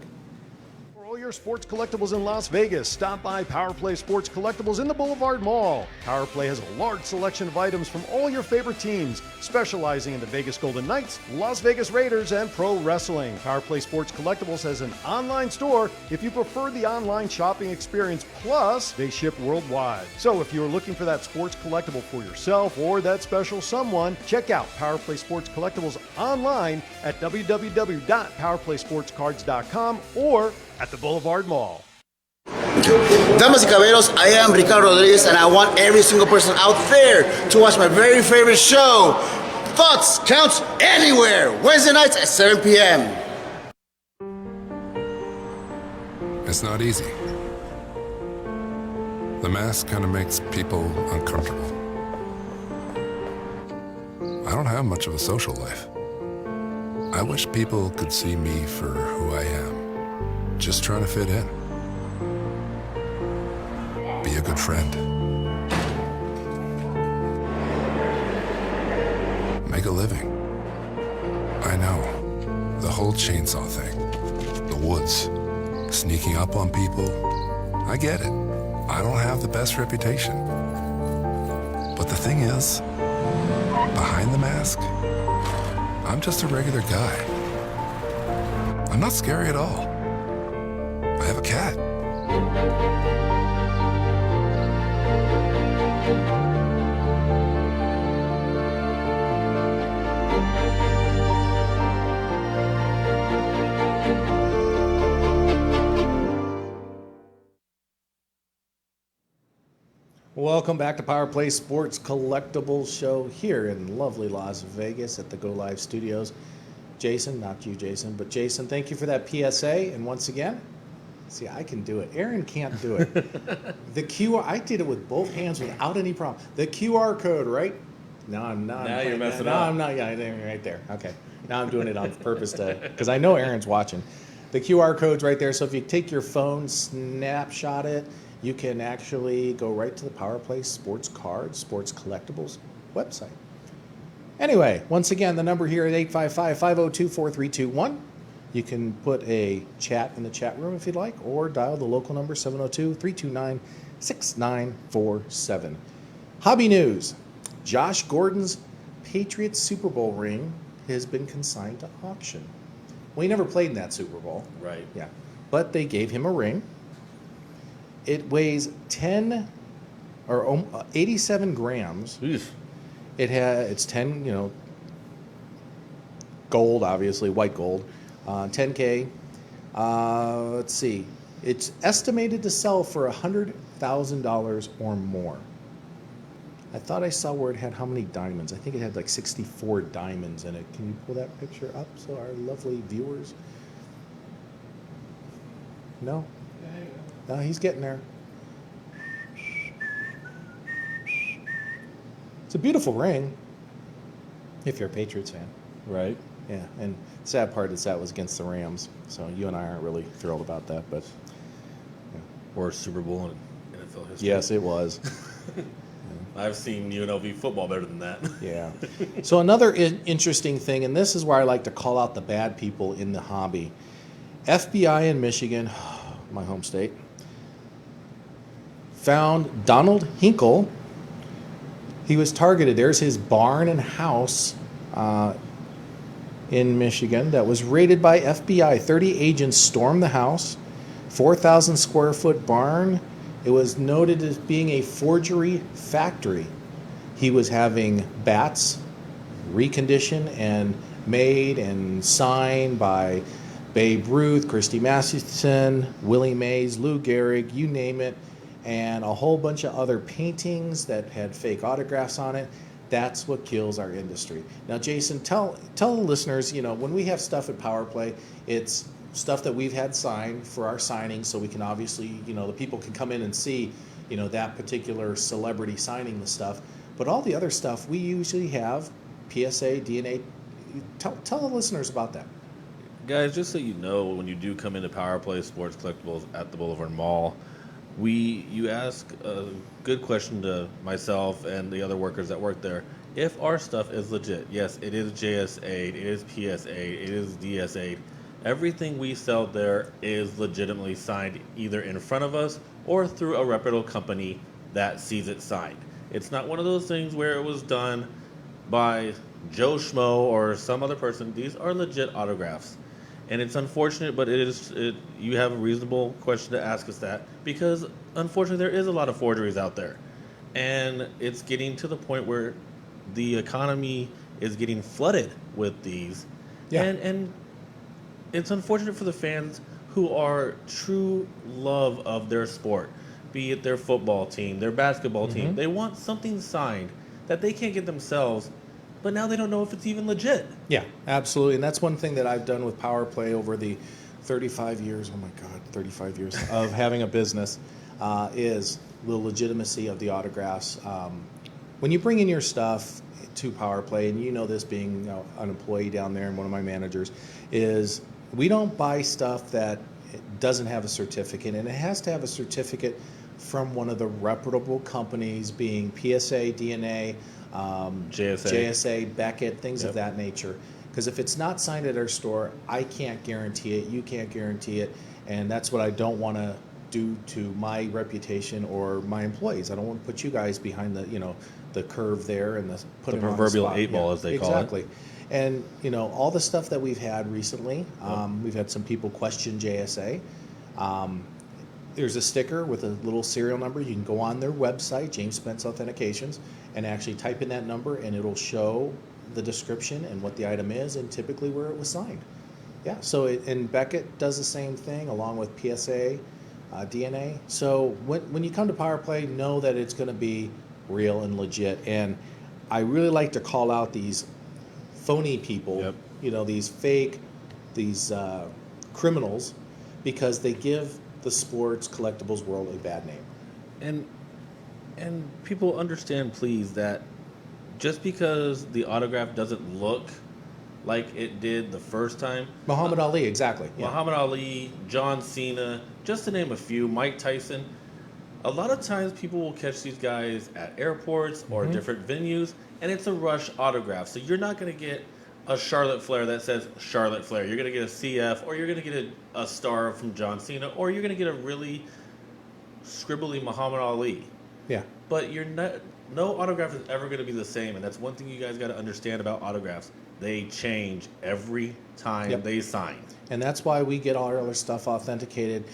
For all your sports collectibles in Las Vegas, stop by Power Play Sports Collectibles in the Boulevard Mall. Power Play has a large selection of items from all your favorite teams, specializing in the Vegas Golden Knights, Las Vegas Raiders, and pro wrestling. Power Play Sports Collectibles has an online store if you prefer the online shopping experience, plus they ship worldwide. So if you're looking for that sports collectible for yourself or that special someone, check out Power Play Sports Collectibles online at www.powerplaysportscards.com or at the Boulevard Mall. Damas y caballeros, I am Ricardo Rodriguez, and I want every single person out there to watch my very favorite show, Thoughts Counts Anywhere, Wednesday nights at 7 p.m. It's not easy. The mask kind of makes people uncomfortable. I don't have much of a social life. I wish people could see me for who I am, just trying to fit in. Be a good friend. Make a living. I know, the whole chainsaw thing, the woods, sneaking up on people, I get it. I don't have the best reputation. But the thing is, behind the mask, I'm just a regular guy. I'm not scary at all. I have a cat. Welcome back to Power Play Sports Collectibles Show here in lovely Las Vegas at the Go Live Studios. Jason, not you, Jason, but Jason, thank you for that PSA. And once again, see, I can do it. Aaron can't do it. The QR, I did it with both hands without any problem. The QR code, right? No, I'm not. Now you're messing no, up. I'm not. Yeah, right there. Okay. Now I'm doing it on purpose because I know Aaron's watching. The QR code's right there. So if you take your phone, snapshot it, you can actually go right to the Power Play Sports Cards, Sports Collectibles website. Anyway, once again, the number here at 855-502-4321. You can put a chat in the chat room if you'd like, or dial the local number 702-329-6947. Hobby news. Josh Gordon's Patriots Super Bowl ring has been consigned to auction. Well, he never played in that Super Bowl. Right. Yeah. But they gave him a ring. It weighs 87 grams. Oof. It's 10, gold, obviously, white gold, 10K. Let's see. It's estimated to sell for $100,000 or more. I thought I saw where it had how many diamonds. I think it had like 64 diamonds in it. Can you pull that picture up so our lovely viewers? No? No, he's getting there. It's a beautiful ring, if you're a Patriots fan. Right. Yeah, and the sad part is that was against the Rams, so you and I aren't really thrilled about that, but... Worst Super Bowl in NFL history. Yes, it was. I've seen UNLV football better than that. Yeah. So another interesting thing, and this is where I like to call out the bad people in the hobby. FBI in Michigan, my home state, found Donald Hinkle. He was targeted. There's his barn and house in Michigan that was raided by FBI. 30 agents stormed the house, 4,000 square foot barn. It was noted as being a forgery factory. He was having bats reconditioned and made and signed by Babe Ruth, Christy Masterson, Willie Mays, Lou Gehrig, you name it, and a whole bunch of other paintings that had fake autographs on it. That's what kills our industry. Now, Jason, tell the listeners, when we have stuff at Power Play, it's stuff that we've had signed for our signings, so we can obviously, the people can come in and see, that particular celebrity signing the stuff. But all the other stuff, we usually have PSA, DNA. Tell the listeners about that. Guys, just so you know, when you do come into Power Play Sports Collectibles at the Boulevard Mall, you ask a good question to myself and the other workers that work there. If our stuff is legit, yes, it is JS8, it is PS8, it is DS8. Everything we sell there is legitimately signed either in front of us or through a reputable company that sees it signed. It's not one of those things where it was done by Joe Schmo or some other person. These are legit autographs. And it's unfortunate, but you have a reasonable question to ask us that, because unfortunately there is a lot of forgeries out there. And it's getting to the point where the economy is getting flooded with these. Yeah. And it's unfortunate for the fans who are true love of their sport, be it their football team, their basketball team. They want something signed that they can't get themselves, but now they don't know if it's even legit. Yeah, absolutely. And that's one thing that I've done with Power Play over the 35 years, 35 years of having a business, is the legitimacy of the autographs. When you bring in your stuff to Power Play, and this being an employee down there and one of my managers, is we don't buy stuff that doesn't have a certificate, and it has to have a certificate from one of the reputable companies, being PSA, DNA, JSA, Beckett, things of that nature. Because if it's not signed at our store, I can't guarantee it, you can't guarantee it, and that's what I don't want to do to my reputation or my employees. I don't want to put you guys behind the curve there and put the them proverbial on the spot. 8 ball, as they call it. Exactly. And all the stuff that we've had recently, we've had some people question JSA. There's a sticker with a little serial number. You can go on their website, James Spence Authentications, and actually type in that number, and it'll show the description and what the item is, and typically where it was signed. Yeah. So and Beckett does the same thing along with PSA, DNA. So when you come to Power Play, know that it's going to be real and legit. And I really like to call out these phony people, these fake, these criminals, because they give the sports collectibles world a bad name. And people understand, please, that just because the autograph doesn't look like it did the first time. Muhammad Ali, exactly. Yeah. Muhammad Ali, John Cena, just to name a few, Mike Tyson. A lot of times people will catch these guys at airports or different venues, and it's a rush autograph. So you're not going to get a Charlotte Flair that says Charlotte Flair. You're going to get a CF, or you're going to get a star from John Cena, or you're going to get a really scribbly Muhammad Ali. Yeah. But no autograph is ever going to be the same, and that's one thing you guys got to understand about autographs. They change every time they sign. And that's why we get all our other stuff authenticated.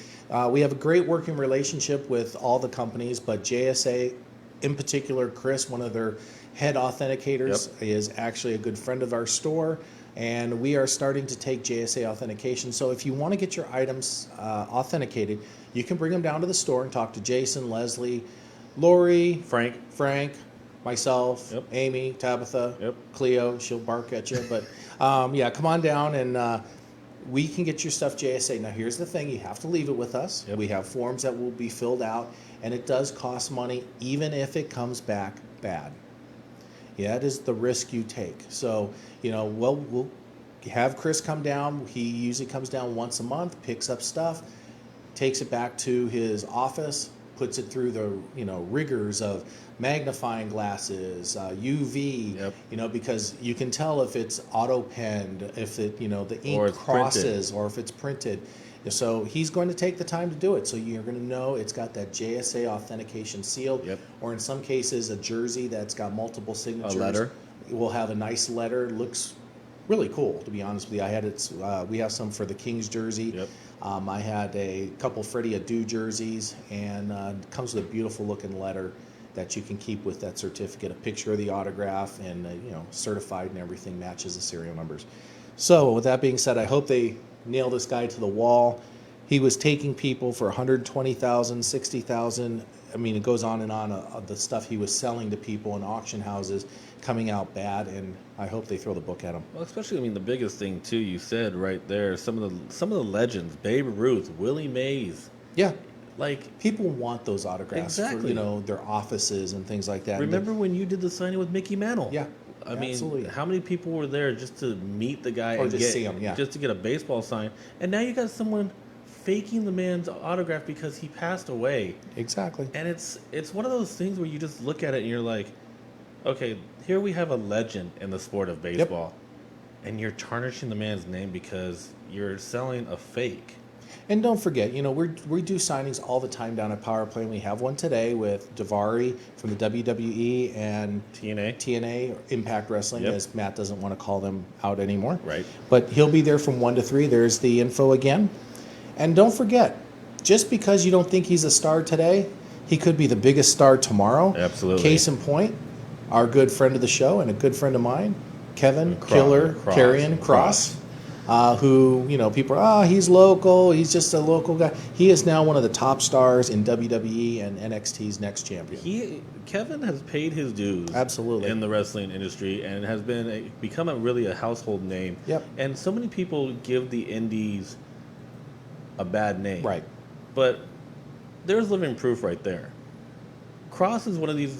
We have a great working relationship with all the companies, but JSA in particular, Chris, one of their head authenticators, is actually a good friend of our store, and we are starting to take JSA authentication. So if you want to get your items authenticated, you can bring them down to the store and talk to Jason, Leslie, Lori, Frank, myself, Amy, Tabitha, Cleo. She'll bark at you, but come on down and we can get your stuff JSA. Now here's the thing, you have to leave it with us. We have forms that will be filled out, and it does cost money even if it comes back bad. Yeah, it is the risk you take. So, we'll have Chris come down. He usually comes down once a month, picks up stuff, takes it back to his office, puts it through the rigors of magnifying glasses, UV, because you can tell if it's auto penned, if it the ink crosses, or if it's printed. So he's going to take the time to do it. So you're going to know it's got that JSA authentication seal, or in some cases a jersey that's got multiple signatures. A letter. It will have a nice letter. Looks really cool, to be honest with you. I had it. We have some for the Kings jersey. I had a couple Freddie Adu jerseys, and it comes with a beautiful looking letter that you can keep with that certificate. A picture of the autograph, and certified and everything, matches the serial numbers. So with that being said, I hope they nail this guy to the wall. He was taking people for $120,000, $60,000. I mean, it goes on and on. The stuff he was selling to people in auction houses coming out bad, and I hope they throw the book at him. Well, especially, the biggest thing too, you said right there, some of the legends, Babe Ruth, Willie Mays. Yeah. Like, people want those autographs for their offices and things like that. Remember when you did the signing with Mickey Mantle? Yeah. I mean, absolutely. How many people were there just to meet the guy or just see him, just to get a baseball sign? And now you got someone faking the man's autograph because he passed away. Exactly. And it's one of those things where you just look at it and you're like, okay, here we have a legend in the sport of baseball, and you're tarnishing the man's name because you're selling a fake. And don't forget, we do signings all the time down at Power Play. We have one today with Daivari from the WWE and TNA, Impact Wrestling, as Matt doesn't want to call them out anymore. Right. But he'll be there from 1 to 3. There's the info again. And don't forget, just because you don't think he's a star today, he could be the biggest star tomorrow. Absolutely. Case in point, our good friend of the show and a good friend of mine, Kevin Killer Carrion Cross. Who, people are, he's local, he's just a local guy. He is now one of the top stars in WWE and NXT's Next Champion. Kevin has paid his dues, absolutely, in the wrestling industry, and has become really a household name. Yep. And so many people give the indies a bad name. Right. But there's living proof right there. Cross is one of the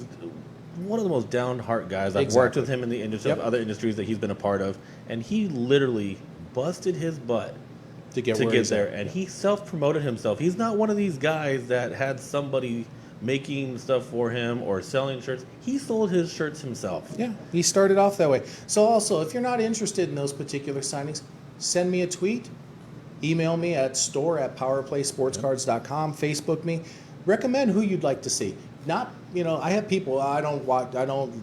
most down-heart guys. I've worked with him in the industry, of other industries that he's been a part of, and he literally busted his butt to get there, and he self-promoted himself. He's not one of these guys that had somebody making stuff for him or selling shirts. He sold his shirts himself. Yeah, he started off that way. So also, if you're not interested in those particular signings, send me a tweet, email me at store@powerplaysportscards.com, Facebook me, recommend who you'd like to see. Not, I have people, I don't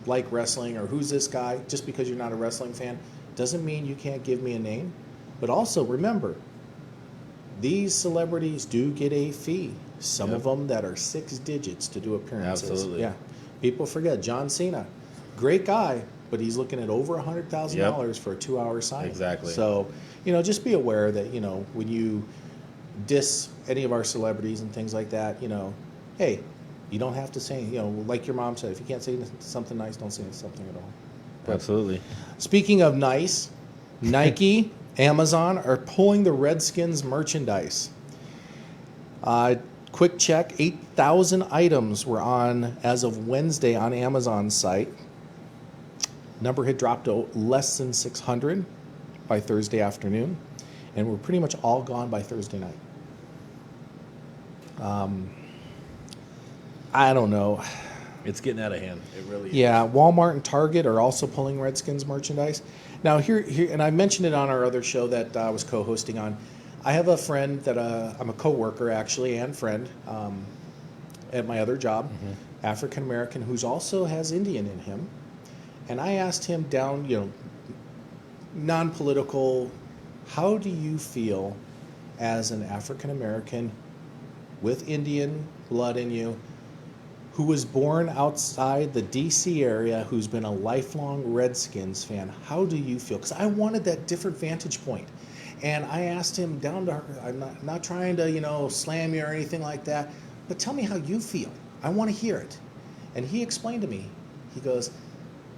like wrestling, or who's this guy. Just because you're not a wrestling fan doesn't mean you can't give me a name. But also remember, these celebrities do get a fee. Some of them that are 6 digits to do appearances. Absolutely. Yeah. People forget John Cena, great guy, but he's looking at over $100,000 for a 2-hour signing. Exactly. So, just be aware that, when you diss any of our celebrities and things like that, hey, you don't have to say, like your mom said, if you can't say something nice, don't say something at all. But absolutely. Speaking of nice, Nike, Amazon are pulling the Redskins merchandise. Quick check, 8,000 items were on, as of Wednesday, on Amazon's site. Number had dropped to less than 600 by Thursday afternoon, and we're pretty much all gone by Thursday night. I don't know. It's getting out of hand. It really is. Yeah, Walmart and Target are also pulling Redskins merchandise. Now, here, and I mentioned it on our other show that I was co-hosting on. I have a friend that I'm a co-worker, actually, and friend at my other job, African-American, who's also has Indian in him. And I asked him down, non-political, how do you feel as an African-American with Indian blood in you, who was born outside the D.C. area, who's been a lifelong Redskins fan? How do you feel? Because I wanted that different vantage point. And I asked him down to, I'm not trying to, slam you or anything like that, but tell me how you feel. I want to hear it. And he explained to me, he goes,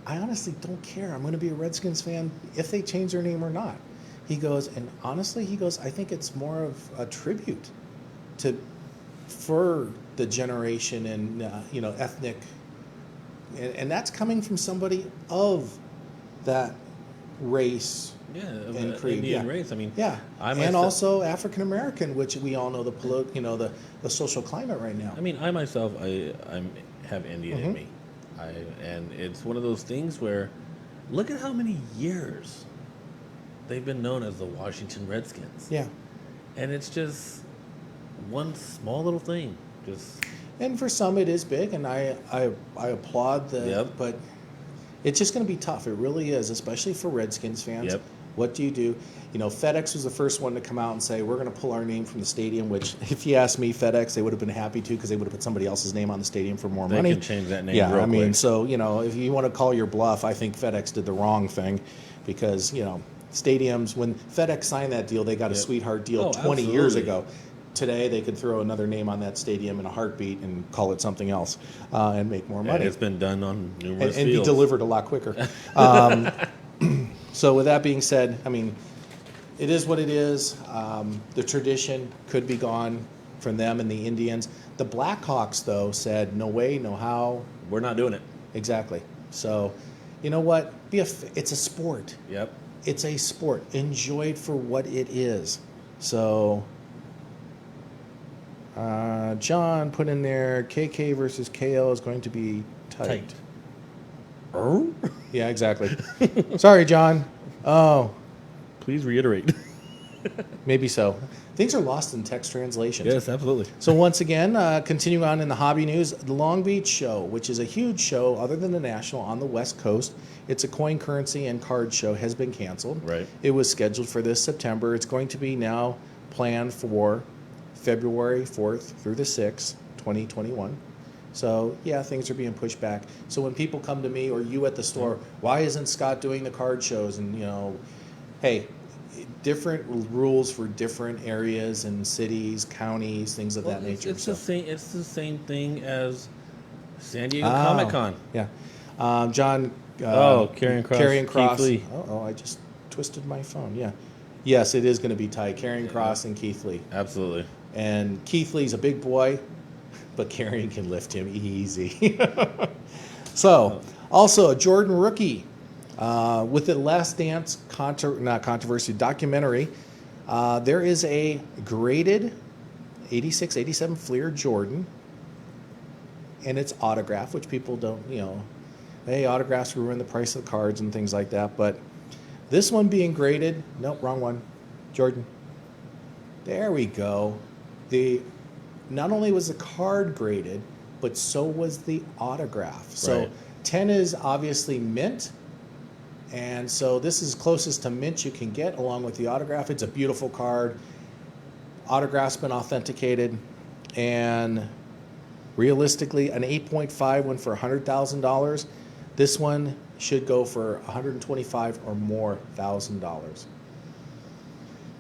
I honestly don't care. I'm going to be a Redskins fan if they change their name or not. He goes, and honestly, he goes, I think it's more of a tribute for the generation and ethnic, and that's coming from somebody of that race. Yeah, and creed. Indian race. I mean, yeah, I and myself- also African American, which we all know the social climate right now. I mean, I myself, I have Indian in me, and it's one of those things where, look at how many years they've been known as the Washington Redskins. Yeah, and it's just one small little thing, just. And for some, it is big, and I applaud the. Yep. But it's just going to be tough. It really is, especially for Redskins fans. Yep. What do you do? You know, FedEx was the first one to come out and say, we're going to pull our name from the stadium, which, if you ask me, FedEx, they would have been happy to, because they would have put somebody else's name on the stadium for more They money. can change that name Yeah, real I mean, quick. so, you know, if you want to call your bluff, I think FedEx did the wrong thing, because, you know, stadiums, when FedEx signed that deal, they got a Yep. sweetheart deal Oh, 20 years absolutely. ago. Today, they could throw another name on that stadium in a heartbeat and call it something else and make more And money. it's been done on numerous And be fields. delivered a lot quicker. So with that being said, I mean, it is what it is. The tradition could be gone from them and the Indians. The Blackhawks, though, said, no way, no how. We're not doing it. Exactly. So, you know what? It's a sport. Yep. It's a sport. Enjoy it for what it is. So, John put in there, KK versus KO is going to be tight. Oh? Yeah, exactly. Sorry, John. Oh, Please reiterate. maybe so. Things are lost in text translations. Yes, absolutely. So once again, continuing on in the hobby news, the Long Beach Show, which is a huge show other than the National on the West Coast. It's a coin currency and card show, has been canceled. Right. It was scheduled for this September. It's going to be now planned for February 4th through the 6th, 2021. So, yeah, things are being pushed back. So when people come to me or you at the store, why isn't Scott doing the card shows? And, you know, hey, different rules for different areas and cities, counties, things of that nature. It's so. the same. It's the same thing as San Diego Oh, Comic Con. Yeah. John. Karrion Kross, Karrion Kross. Keith Lee. Oh, I just twisted my phone. Yeah. Yes, it is going to be tight. Karrion Kross and Keith Lee. Absolutely. And Keith Lee's a big boy, but Karrion can lift him easy. So, also a Jordan rookie with the Last Dance documentary. There is a graded 86, 87 Fleer Jordan, and it's autographed, which people don't, you know, hey, autographs ruin the price of the cards and things like that. But this one being graded, nope, wrong one, Jordan. There we go. Not only was the card graded, but so was the autograph. So Right. 10 is obviously mint. And so this is closest to mint you can get along with the autograph. It's a beautiful card. Autograph's been authenticated. And realistically, an 8.5 went for $100,000. This one should go for $125 or more $1,000.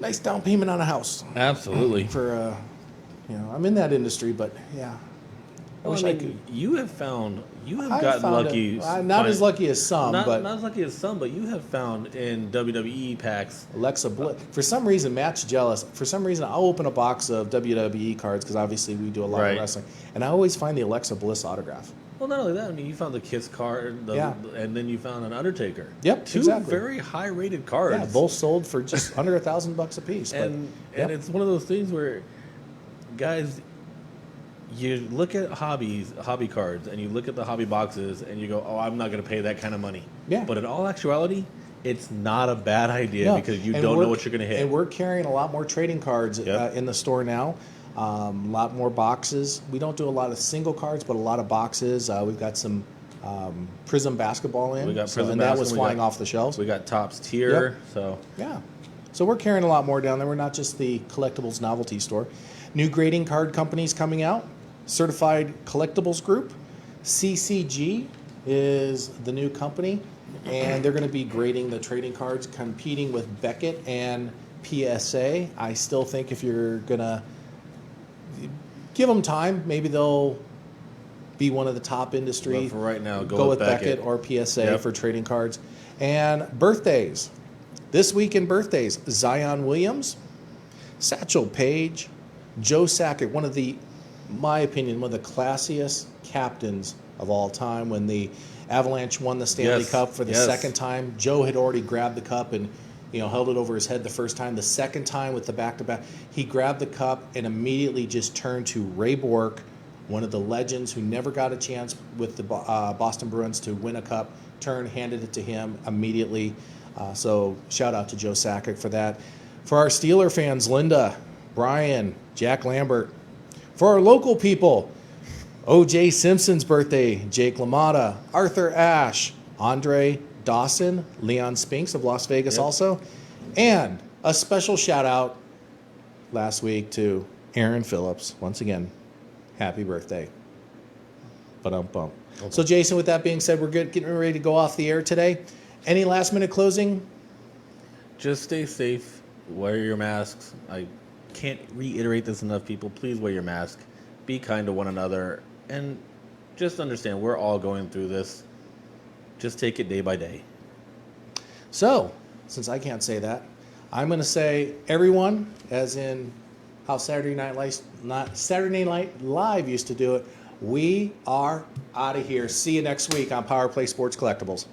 Nice down payment on a house. Absolutely. For you know, I'm in that industry, but yeah. I wish I could. You have found. You have I've gotten found lucky. not as lucky as some, Not but as lucky as some, but you have found in WWE packs. Alexa Bliss. For some reason, Matt's jealous. For some reason, I'll open a box of WWE cards because obviously we do a lot Right. of wrestling, and I always find the Alexa Bliss autograph. Well, not only that. I mean, you found the Kiss card, Yeah. and then you found an Undertaker. Yep, Two exactly. very high-rated cards. Yeah, both sold for just under $1,000 a piece. But, and yep. it's one of those things where, guys, you look at hobby cards and you look at the hobby boxes and you go, oh, I'm not going to pay that kind of money. Yeah. But in all actuality, it's not a bad idea No, because you and don't we're- know what you're going to hit. And we're carrying a lot more trading cards Yep. in the store now. A lot more boxes. We don't do a lot of single cards, but a lot of boxes. We've got some Prism basketball in. We got so- Prism and that was basketball, we flying got- off the shelves. we got Topps tier, so Yeah. So we're carrying a lot more down there. We're not just the collectibles novelty store. New grading card companies coming out. Certified Collectibles Group. CCG is the new company, and they're going to be grading the trading cards, competing with Beckett and PSA. I still think if you're going to give them time, maybe they'll be one of the top industry. But for right now, go with with Beckett Beckett or PSA Yep. for trading cards. And birthdays. This week in birthdays, Zion Williams, Satchel Paige, Joe Sakic, my opinion, one of the classiest captains of all time when the Avalanche won the Stanley Cup for the second time. Joe had already grabbed the cup and held it over his head the first time. The second time with the back-to-back, he grabbed the cup and immediately just turned to Ray Bourque, one of the legends who never got a chance with the Boston Bruins to win a cup, handed it to him immediately. So shout out to Joe Sakic for that. For our Steeler fans, Linda, Brian, Jack Lambert. For our local people, O.J. Simpson's birthday, Jake LaMotta, Arthur Ashe, Andre Dawson, Leon Spinks of Las Vegas also. And a special shout out last week to Aaron Phillips. Once again, happy birthday. Ba-dum-bum. Okay. So Jason, with that being said, we're getting ready to go off the air today. Any last minute closing? Just stay safe. Wear your masks. I can't reiterate this enough, people. Please wear your mask. Be kind to one another. And just understand, we're all going through this. Just take it day by day. So, since I can't say that, I'm going to say everyone, as in how Saturday Night Live used to do it. We are out of here. See you next week on Power Play Sports Collectibles.